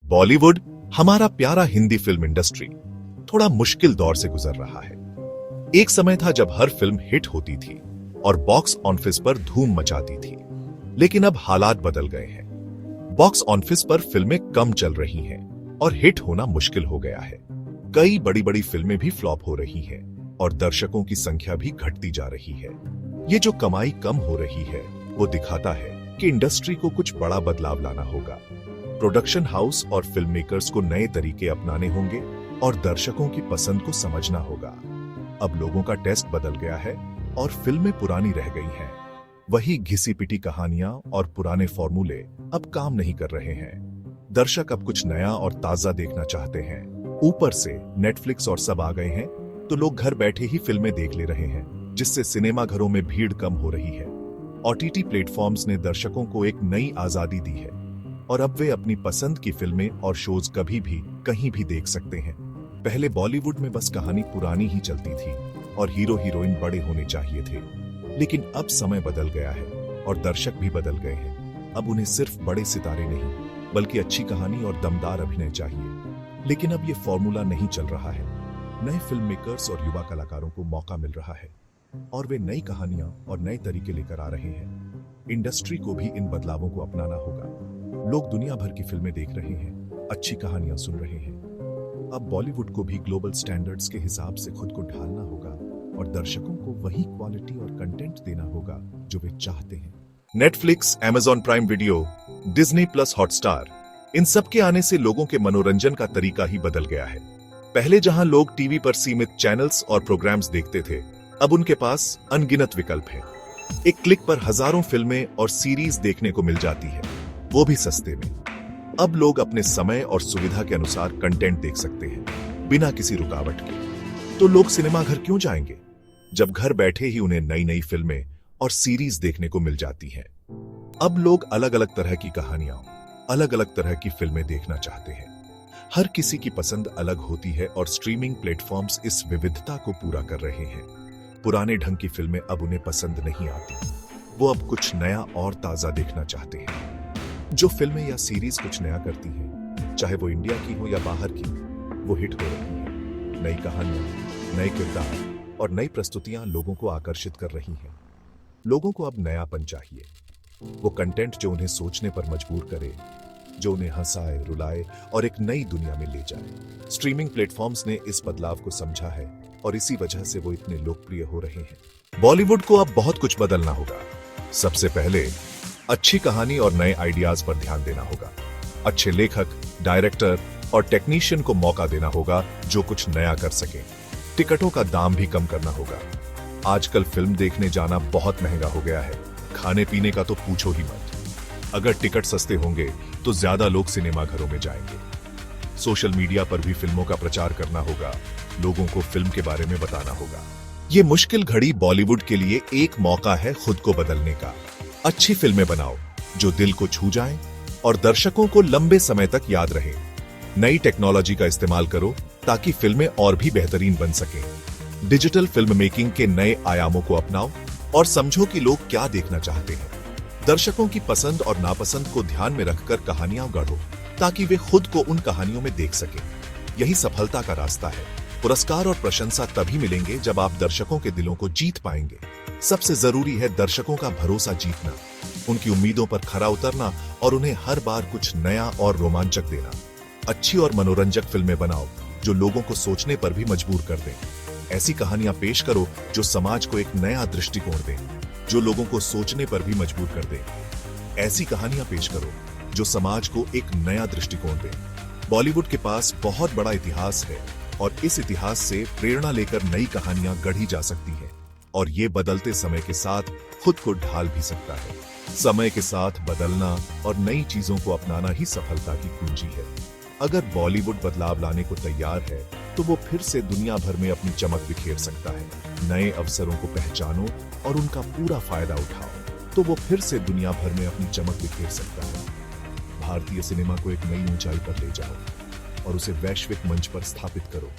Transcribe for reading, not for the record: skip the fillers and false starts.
बॉलीवुड, हमारा प्यारा Hindi film industry थोड़ा मुश्किल दौर से गुजर रहा है। एक समय था जब हर फिल्म हिट होती थी और बॉक्स ऑफिस पर धूम मचाती थी, लेकिन अब हालात बदल गए हैं। बॉक्स ऑफिस पर फिल्में कम चल रही हैं और हिट होना मुश्किल हो गया है। कई बड़ी बड़ी फिल्में भी फ्लॉप हो रही हैं और दर्शकों की संख्या भी घटती जा रही है। ये जो कमाई कम हो रही है वो दिखाता है कि इंडस्ट्री को कुछ बड़ा बदलाव लाना होगा। प्रोडक्शन हाउस और फिल्म मेकर्स को नए तरीके अपनाने होंगे और दर्शकों की पसंद को समझना होगा। अब लोगों का टेस्ट बदल गया है और फिल्में पुरानी रह गई हैं। वही घिसी पिटी कहानियां और पुराने फॉर्मूले अब काम नहीं कर रहे हैं। दर्शक अब कुछ नया और ताजा देखना चाहते हैं। ऊपर से नेटफ्लिक्स और सब आ गए हैं तो लोग घर बैठे ही फिल्में देख ले रहे हैं, जिससे सिनेमा घरों में भीड़ कम हो रही है। ओटीटी प्लेटफॉर्म्स ने दर्शकों को एक नई आजादी दी है और अब वे अपनी पसंद की फिल्में और शोज कभी भी कहीं भी देख सकते हैं। पहले बॉलीवुड में बस कहानी पुरानी ही चलती थी और हीरो हीरोइन बड़े होने चाहिए थे, लेकिन अब समय बदल गया है और दर्शक भी बदल गए हैं। अब उन्हें सिर्फ बड़े सितारे नहीं बल्कि अच्छी कहानी और दमदार अभिनय चाहिए। लेकिन अब ये फॉर्मूला नहीं चल रहा है। नए फिल्म मेकर्स और युवा कलाकारों को मौका मिल रहा है और वे नई कहानियां और नए तरीके लेकर आ रहे हैं। इंडस्ट्री को भी इन बदलावों को अपनाना होगा। लोग दुनिया भर की फिल्में देख रहे हैं, अच्छी कहानियां सुन रहे हैं। अब बॉलीवुड को भी ग्लोबल स्टैंडर्ड्स के हिसाब से खुद को ढालना होगा और दर्शकों को वही क्वालिटी और कंटेंट देना होगा जो वे चाहते हैं। Netflix, Amazon prime video, Disney plus, Hotstar, इन सब के आने से लोगों के मनोरंजन का तरीका ही बदल गया है। पहले जहां लोग टीवी पर सीमित चैनल्स और प्रोग्राम्स देखते थे, अब उनके पास अनगिनत विकल्प हैं। एक क्लिक पर हजारों फिल्में और सीरीज देखने को मिल जाती है, वो भी सस्ते में। अब लोग अपने समय और सुविधा के अनुसार कंटेंट देख सकते हैं, बिना किसी रुकावट के। तो लोग सिनेमा घर क्यों जाएंगे, जब घर बैठे ही उन्हें नई नई फिल्में और सीरीज देखने को मिल जाती हैं। अब लोग अलग अलग तरह की कहानियां, अलग अलग तरह की फिल्में देखना चाहते हैं। हर किसी की पसंद अलग होती है और स्ट्रीमिंग प्लेटफॉर्म्स इस विविधता को पूरा कर रहे हैं। पुराने ढंग की फिल्में अब उन्हें पसंद नहीं आती, वो अब कुछ नया और ताजा देखना चाहते हैं। जो फिल्में या सीरीज कुछ नया करती हैं, चाहे वो इंडिया की हो या बाहर की, वो हिट हो रही हैं। नई कहानियां, नए किरदार और नई प्रस्तुतियां लोगों को आकर्षित कर रही हैं। लोगों को अब नयापन चाहिए, वो कंटेंट जो उन्हें सोचने पर मजबूर करे, जो उन्हें हंसाए, रुलाए और एक नई दुनिया में ले जाए। स्ट्रीमिंग प्लेटफॉर्म्स ने इस बदलाव को समझा है और इसी वजह से वो इतने लोकप्रिय हो रहे हैं। बॉलीवुड को अब बहुत कुछ बदलना होगा। सबसे पहले अच्छी कहानी और नए आइडियाज पर ध्यान देना होगा। अच्छे लेखक, डायरेक्टर और टेक्नीशियन को मौका देना होगा जो कुछ नया कर सके। टिकटों का दाम भी कम करना होगा। आजकल फिल्म देखने जाना बहुत महंगा हो गया है, खाने पीने का तो पूछो ही मत। अगर टिकट सस्ते होंगे तो ज्यादा लोग सिनेमा घरों में जाएंगे। सोशल मीडिया पर भी फिल्मों का प्रचार करना होगा, लोगों को फिल्म के बारे में बताना होगा। ये मुश्किल घड़ी बॉलीवुड के लिए एक मौका है खुद को बदलने का। अच्छी फिल्में बनाओ जो दिल को छू जाएं और दर्शकों को लंबे समय तक याद रहे। नई टेक्नोलॉजी का इस्तेमाल करो ताकि फिल्में और भी बेहतरीन बन सकें। डिजिटल फिल्म मेकिंग के नए आयामों को अपनाओ और समझो कि लोग क्या देखना चाहते हैं। दर्शकों की पसंद और नापसंद को ध्यान में रखकर कहानियां गढ़ो ताकि वे खुद को उन कहानियों में देख सकें। यही सफलता का रास्ता है। पुरस्कार और प्रशंसा तभी मिलेंगे जब आप दर्शकों के दिलों को जीत पाएंगे। सबसे जरूरी है दर्शकों का भरोसा जीतना, उनकी उम्मीदों पर खरा उतरना और उन्हें हर बार कुछ नया और रोमांचक देना। अच्छी और मनोरंजक फिल्में बनाओ जो लोगों को सोचने पर भी मजबूर कर दें। ऐसी कहानियां पेश करो जो समाज को एक नया दृष्टिकोण दें, जो लोगों को सोचने पर भी मजबूर कर दें। ऐसी कहानियां पेश करो जो समाज को एक नया दृष्टिकोण दें। बॉलीवुड के पास बहुत बड़ा इतिहास है और इस इतिहास से प्रेरणा लेकर नई कहानियां गढ़ी जा सकती हैं और ये बदलते समय के साथ खुद को ढाल भी सकता है। समय के साथ बदलना और नई चीजों को अपनाना ही सफलता की कुंजी है। अगर बॉलीवुड बदलाव लाने को तैयार है तो वो फिर से दुनिया भर में अपनी चमक बिखेर सकता है। नए अवसरों को पहचानो और उनका पूरा फायदा उठाओ तो वो फिर से दुनिया भर में अपनी चमक बिखेर सकता है। भारतीय सिनेमा को एक नई ऊंचाई पर ले जाओ और उसे वैश्विक मंच पर स्थापित करो।